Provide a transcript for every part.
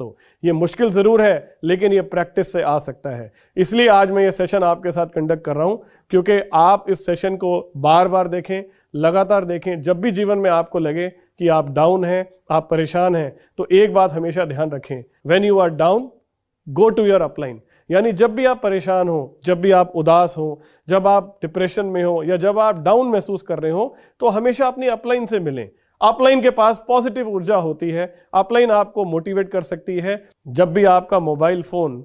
दोस्तों। ये मुश्किल ज़रूर है, लेकिन ये प्रैक्टिस से आ सकता है। इसलिए आज मैं ये सेशन आपके साथ कंडक्ट कर रहा हूँ, क्योंकि आप इस सेशन को बार बार देखें, लगातार देखें। जब भी जीवन में आपको लगे कि आप डाउन हैं, आप परेशान हैं, तो एक बात हमेशा ध्यान रखें, when you are down go to your upline. यानी जब भी आप परेशान हो, जब भी आप उदास हो, जब आप डिप्रेशन में हो या जब आप डाउन महसूस कर रहे हो, तो हमेशा अपनी अपलाइन से मिलें। अपलाइन के पास पॉजिटिव ऊर्जा होती है, अपलाइन आपको मोटिवेट कर सकती है। जब भी आपका मोबाइल फोन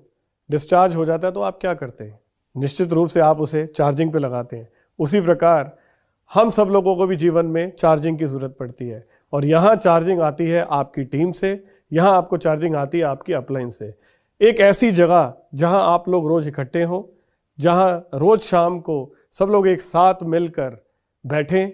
डिस्चार्ज हो जाता है तो आप क्या करते हैं? निश्चित रूप से आप उसे चार्जिंग पे लगाते हैं। उसी प्रकार हम सब लोगों को भी जीवन में चार्जिंग की जरूरत पड़ती है, और यहाँ चार्जिंग आती है आपकी टीम से, यहाँ आपको चार्जिंग आती है आपकी अपलाइन से। एक ऐसी जगह जहाँ आप लोग रोज इकट्ठे हों, जहाँ रोज शाम को सब लोग एक साथ मिलकर बैठें,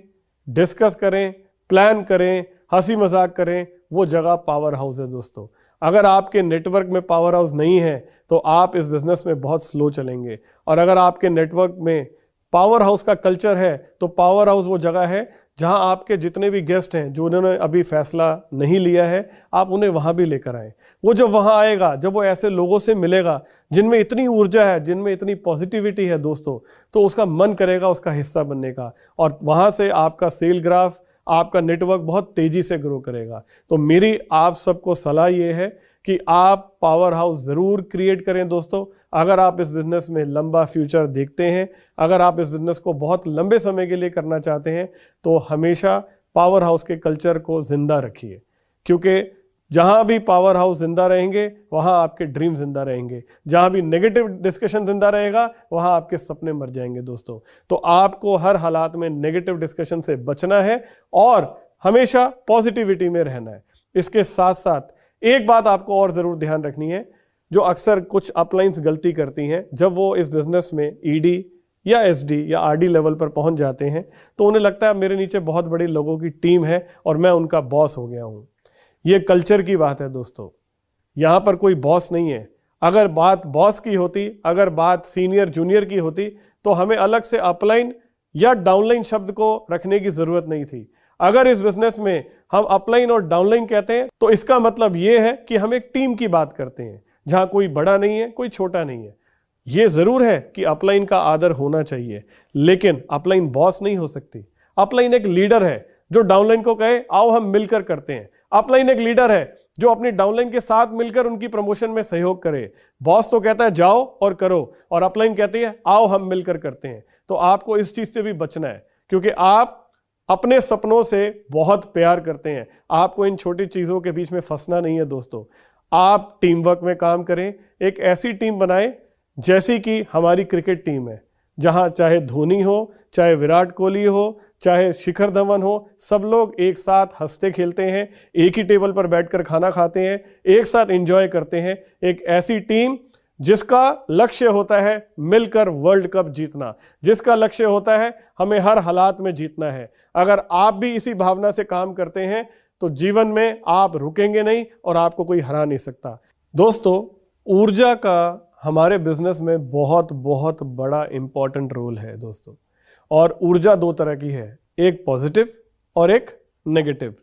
डिस्कस करें, प्लान करें, हंसी मजाक करें, वो जगह पावर हाउस है दोस्तों। अगर आपके नेटवर्क में पावर हाउस नहीं है तो आप इस बिजनेस में बहुत स्लो चलेंगे, और अगर आपके नेटवर्क में पावर हाउस का कल्चर है तो पावर हाउस वो जगह है जहां आपके जितने भी गेस्ट हैं जो उन्होंने अभी फैसला नहीं लिया है, आप उन्हें वहां भी लेकर आए। वो जब वहां आएगा, जब वो ऐसे लोगों से मिलेगा जिनमें इतनी ऊर्जा है, जिनमें इतनी पॉजिटिविटी है दोस्तों, तो उसका मन करेगा उसका हिस्सा बनने का, और वहां से आपका सेल ग्राफ, आपका नेटवर्क बहुत तेजी से ग्रो करेगा। तो मेरी आप सबको सलाह ये है कि आप पावर हाउस जरूर क्रिएट करें दोस्तों। अगर आप इस बिजनेस में लंबा फ्यूचर देखते हैं, अगर आप इस बिजनेस को बहुत लंबे समय के लिए करना चाहते हैं, तो हमेशा पावर हाउस के कल्चर को जिंदा रखिए, क्योंकि जहां भी पावर हाउस जिंदा रहेंगे वहां आपके ड्रीम जिंदा रहेंगे। जहां भी नेगेटिव डिस्कशन जिंदा रहेगा वहां आपके सपने मर जाएंगे दोस्तों। तो आपको हर हालात में नेगेटिव डिस्कशन से बचना है और हमेशा पॉजिटिविटी में रहना है। इसके साथ साथ एक बात आपको और जरूर ध्यान रखनी है, जो अक्सर कुछ अपलाइंस गलती करती हैं, जब वो इस बिजनेस में ईडी या एसडी या आरडी लेवल पर पहुंच जाते हैं तो उन्हें लगता है मेरे नीचे बहुत बड़ी लोगों की टीम है और मैं उनका बॉस हो गया हूं। ये कल्चर की बात है दोस्तों, यहां पर कोई बॉस नहीं है। अगर बात बॉस की होती, अगर बात सीनियर जूनियर की होती, तो हमें अलग से अपलाइन या डाउनलाइन शब्द को रखने की जरूरत नहीं थी। अगर इस बिजनेस में हम अपलाइन और डाउनलाइन कहते हैं तो इसका मतलब यह है कि हम एक टीम की बात करते हैं, जहां कोई बड़ा नहीं है, कोई छोटा नहीं है। यह जरूर है कि अपलाइन का आदर होना चाहिए, लेकिन अपलाइन बॉस नहीं हो सकती। अपलाइन एक लीडर है जो डाउनलाइन को कहे आओ हम मिलकर करते हैं। अपलाइन एक लीडर है जो अपनी डाउनलाइन के साथ मिलकर उनकी प्रमोशन में सहयोग करे। बॉस तो कहता है जाओ और करो, और अपलाइन कहती है आओ हम मिलकर करते हैं। तो आपको इस चीज से भी बचना है, क्योंकि आप अपने सपनों से बहुत प्यार करते हैं। आपको इन छोटी चीजों के बीच में फंसना नहीं है दोस्तों। आप टीम वर्क में काम करें, एक ऐसी टीम बनाएं जैसी कि हमारी क्रिकेट टीम है, जहां चाहे धोनी हो, चाहे विराट कोहली हो, चाहे शिखर धवन हो, सब लोग एक साथ हंसते खेलते हैं, एक ही टेबल पर बैठकर खाना खाते हैं, एक साथ एंजॉय करते हैं। एक ऐसी टीम जिसका लक्ष्य होता है मिलकर वर्ल्ड कप जीतना, जिसका लक्ष्य होता है हमें हर हालात में जीतना है। अगर आप भी इसी भावना से काम करते हैं तो जीवन में आप रुकेंगे नहीं और आपको कोई हरा नहीं सकता। दोस्तों, ऊर्जा का हमारे बिजनेस में बहुत बहुत बड़ा इंपॉर्टेंट रोल है दोस्तों। और ऊर्जा दो तरह की है, एक पॉजिटिव और एक नेगेटिव।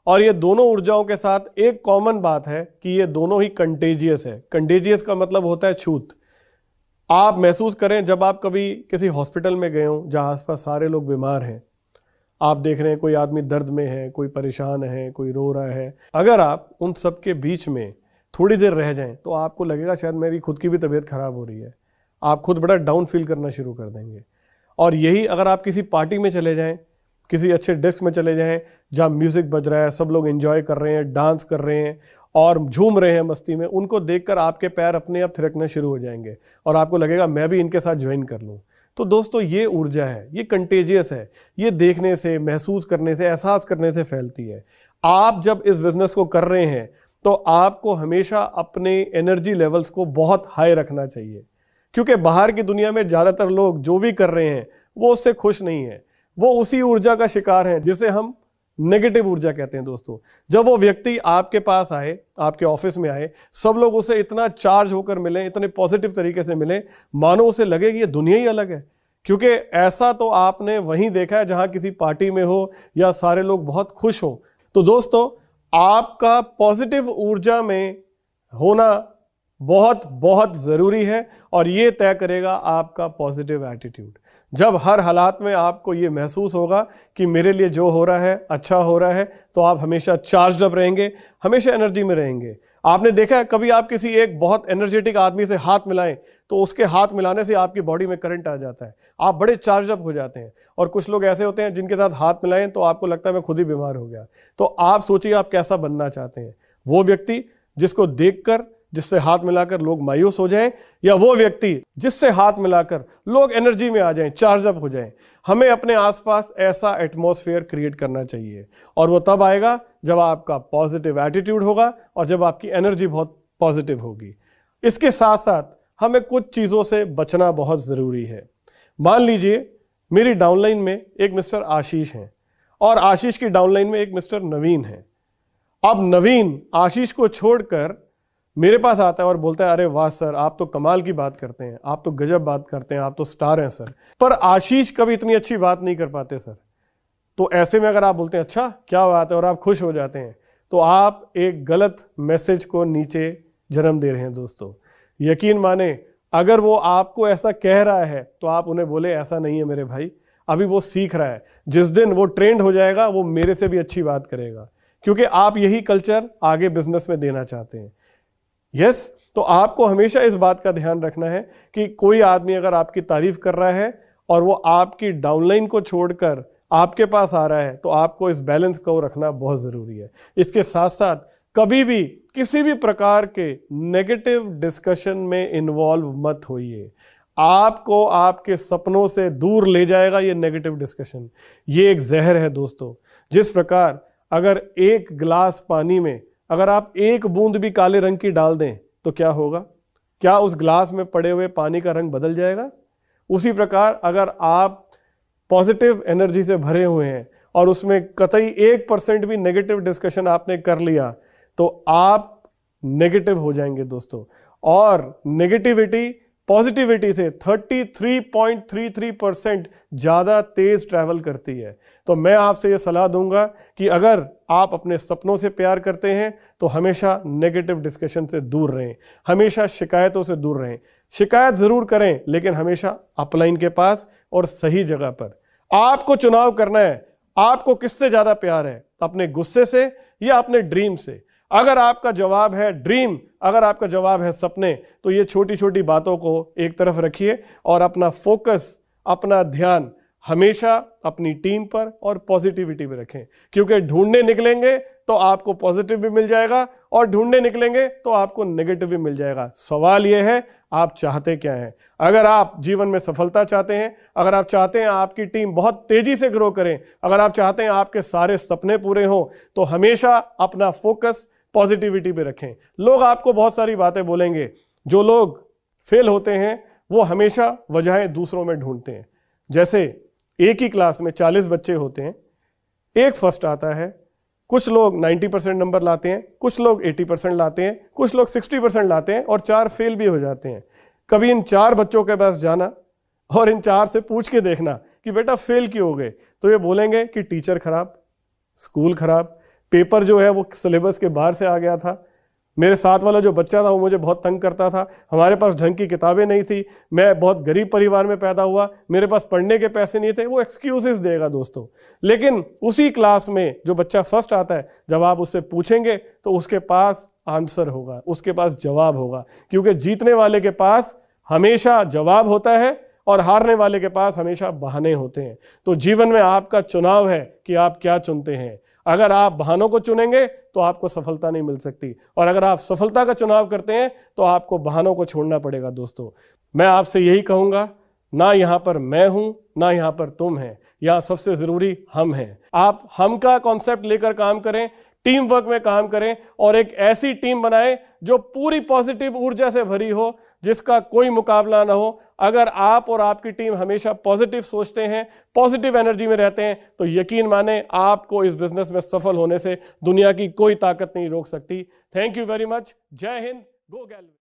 और ये दोनों ऊर्जाओं के साथ एक कॉमन बात है कि ये दोनों ही कंटेजियस है। कंटेजियस का मतलब होता है छूत। आप महसूस करें जब आप कभी किसी हॉस्पिटल में गए हो जहां आसपास सारे लोग बीमार हैं, आप देख रहे हैं कोई आदमी दर्द में है, कोई परेशान है, कोई रो रहा है, अगर आप उन सब के बीच में थोड़ी देर रह जाएं तो आपको लगेगा शायद मेरी खुद की भी तबीयत खराब हो रही है। आप खुद बड़ा डाउन फील करना शुरू कर देंगे। और यही अगर आप किसी पार्टी में चले जाएं, किसी अच्छे डेस्क में चले जाएं जहां म्यूजिक बज रहा है, सब लोग एंजॉय कर रहे हैं, डांस कर रहे हैं और झूम रहे हैं मस्ती में, उनको देखकर आपके पैर अपने आप थिरकने शुरू हो जाएंगे और आपको लगेगा मैं भी इनके साथ ज्वाइन कर लूं। तो दोस्तों, ये ऊर्जा है, ये कंटेजियस है, ये देखने से, महसूस करने से, एहसास करने से फैलती है। आप जब इस बिजनेस को कर रहे हैं तो आपको हमेशा अपने एनर्जी लेवल्स को बहुत हाई रखना चाहिए, क्योंकि बाहर की दुनिया में ज्यादातर लोग जो भी कर रहे हैं वो उससे खुश नहीं है। वो उसी ऊर्जा का शिकार हैं जिसे हम नेगेटिव ऊर्जा कहते हैं दोस्तों। जब वो व्यक्ति आपके पास आए, आपके ऑफिस में आए, सब लोग उसे इतना चार्ज होकर मिले, इतने पॉजिटिव तरीके से मिले, मानो उसे लगे कि ये दुनिया ही अलग है। क्योंकि ऐसा तो आपने वहीं देखा है जहां किसी पार्टी में हो या सारे लोग बहुत खुश हो। तो दोस्तों, आपका पॉजिटिव ऊर्जा में होना बहुत बहुत ज़रूरी है और ये तय करेगा आपका पॉजिटिव एटीट्यूड। जब हर हालात में आपको ये महसूस होगा कि मेरे लिए जो हो रहा है अच्छा हो रहा है, तो आप हमेशा चार्ज अप रहेंगे, हमेशा एनर्जी में रहेंगे। आपने देखा है कभी आप किसी एक बहुत एनर्जेटिक आदमी से हाथ मिलाएं तो उसके हाथ मिलाने से आपकी बॉडी में करंट आ जाता है, आप बड़े चार्ज अप हो जाते हैं। और कुछ लोग ऐसे होते हैं जिनके साथ हाथ मिलाएं तो आपको लगता है मैं खुद ही बीमार हो गया। तो आप सोचिए आप कैसा बनना चाहते हैं, वो व्यक्ति जिसको देखकर, जिससे हाथ मिलाकर लोग मायूस हो जाएं, या वो व्यक्ति जिससे हाथ मिलाकर लोग एनर्जी में आ जाएं, चार्ज अप हो जाएं। हमें अपने आसपास ऐसा एटमॉस्फेयर क्रिएट करना चाहिए और वो तब आएगा जब आपका पॉजिटिव एटीट्यूड होगा और जब आपकी एनर्जी बहुत पॉजिटिव होगी। इसके साथ साथ हमें कुछ चीज़ों से बचना बहुत ज़रूरी है। मान लीजिए मेरी डाउनलाइन में एक मिस्टर आशीष हैं और आशीष की डाउनलाइन में एक मिस्टर नवीन है। अब नवीन आशीष को छोड़कर मेरे पास आता है और बोलता है अरे वाह सर, आप तो कमाल की बात करते हैं, आप तो गजब बात करते हैं, आप तो स्टार हैं सर। पर आशीष कभी इतनी अच्छी बात नहीं कर पाते सर। तो ऐसे में अगर आप बोलते हैं अच्छा क्या बात है और आप खुश हो जाते हैं, तो आप एक गलत मैसेज को नीचे जन्म दे रहे हैं दोस्तों। यकीन माने अगर वो आपको ऐसा कह रहा है तो आप उन्हें बोले ऐसा नहीं है मेरे भाई, अभी वो सीख रहा है, जिस दिन वो ट्रेंड हो जाएगा वो मेरे से भी अच्छी बात करेगा, क्योंकि आप यही कल्चर आगे बिजनेस में देना चाहते हैं। यस, तो आपको हमेशा इस बात का ध्यान रखना है कि कोई आदमी अगर आपकी तारीफ कर रहा है और वो आपकी डाउनलाइन को छोड़कर आपके पास आ रहा है, तो आपको इस बैलेंस को रखना बहुत ज़रूरी है। इसके साथ साथ कभी भी किसी भी प्रकार के नेगेटिव डिस्कशन में इन्वॉल्व मत होइए। आपको आपके सपनों से दूर ले जाएगा ये नेगेटिव डिस्कशन। ये एक जहर है दोस्तों। जिस प्रकार अगर एक गिलास पानी में अगर आप एक बूंद भी काले रंग की डाल दें तो क्या होगा? क्या उस ग्लास में पड़े हुए पानी का रंग बदल जाएगा? उसी प्रकार अगर आप पॉजिटिव एनर्जी से भरे हुए हैं और उसमें कतई 1% भी नेगेटिव डिस्कशन आपने कर लिया तो आप नेगेटिव हो जाएंगे दोस्तों। और नेगेटिविटी पॉजिटिविटी से 33.33% ज़्यादा तेज ट्रैवल करती है। तो मैं आपसे ये सलाह दूंगा कि अगर आप अपने सपनों से प्यार करते हैं तो हमेशा नेगेटिव डिस्कशन से दूर रहें, हमेशा शिकायतों से दूर रहें। शिकायत ज़रूर करें लेकिन हमेशा अपलाइन के पास और सही जगह पर। आपको चुनाव करना है, आपको किससे ज़्यादा प्यार है, अपने गुस्से से या अपने ड्रीम से। अगर आपका जवाब है ड्रीम, अगर आपका जवाब है सपने, तो ये छोटी छोटी बातों को एक तरफ रखिए और अपना फोकस, अपना ध्यान हमेशा अपनी टीम पर और पॉजिटिविटी में रखें, क्योंकि ढूंढने निकलेंगे तो आपको पॉजिटिव भी मिल जाएगा और ढूंढने निकलेंगे तो आपको नेगेटिव भी मिल जाएगा। सवाल यह है आप चाहते क्या हैं। अगर आप जीवन में सफलता चाहते हैं, अगर आप चाहते हैं आपकी टीम बहुत तेजी से ग्रो करें, अगर आप चाहते हैं आपके सारे सपने पूरे हों, तो हमेशा अपना फोकस पॉजिटिविटी पे रखें। लोग आपको बहुत सारी बातें बोलेंगे। जो लोग फेल होते हैं वो हमेशा वजहें दूसरों में ढूंढते हैं। जैसे एक ही क्लास में 40 बच्चे होते हैं, एक फर्स्ट आता है, कुछ लोग 90% नंबर लाते हैं, कुछ लोग 80% लाते हैं, कुछ लोग 60% लाते हैं और 4 फेल भी हो जाते हैं। कभी इन 4 बच्चों के पास जाना और इन 4 से पूछ के देखना कि बेटा फेल क्यों हो गए, तो ये बोलेंगे कि टीचर खराब, स्कूल खराब, पेपर जो है वो सिलेबस के बाहर से आ गया था, मेरे साथ वाला जो बच्चा था वो मुझे बहुत तंग करता था, हमारे पास ढंग की किताबें नहीं थी, मैं बहुत गरीब परिवार में पैदा हुआ, मेरे पास पढ़ने के पैसे नहीं थे। वो एक्सक्यूजेस देगा दोस्तों। लेकिन उसी क्लास में जो बच्चा फर्स्ट आता है, जब आप उससे पूछेंगे तो उसके पास आंसर होगा, उसके पास जवाब होगा, क्योंकि जीतने वाले के पास हमेशा जवाब होता है और हारने वाले के पास हमेशा बहाने होते हैं। तो जीवन में आपका चुनाव है कि आप क्या चुनते हैं। अगर आप बहानों को चुनेंगे तो आपको सफलता नहीं मिल सकती, और अगर आप सफलता का चुनाव करते हैं तो आपको बहानों को छोड़ना पड़ेगा। दोस्तों मैं आपसे यही कहूंगा, ना यहाँ पर मैं हूं, ना यहाँ पर तुम हैं, यहाँ सबसे जरूरी हम हैं। आप हम का कॉन्सेप्ट लेकर काम करें, टीम वर्क में काम करें और एक ऐसी टीम बनाएं जो पूरी पॉजिटिव ऊर्जा से भरी हो, जिसका कोई मुकाबला ना हो। अगर आप और आपकी टीम हमेशा पॉजिटिव सोचते हैं, पॉजिटिव एनर्जी में रहते हैं, तो यकीन माने आपको इस बिजनेस में सफल होने से दुनिया की कोई ताकत नहीं रोक सकती। Thank you very much. जय हिंद। गो गैलरी।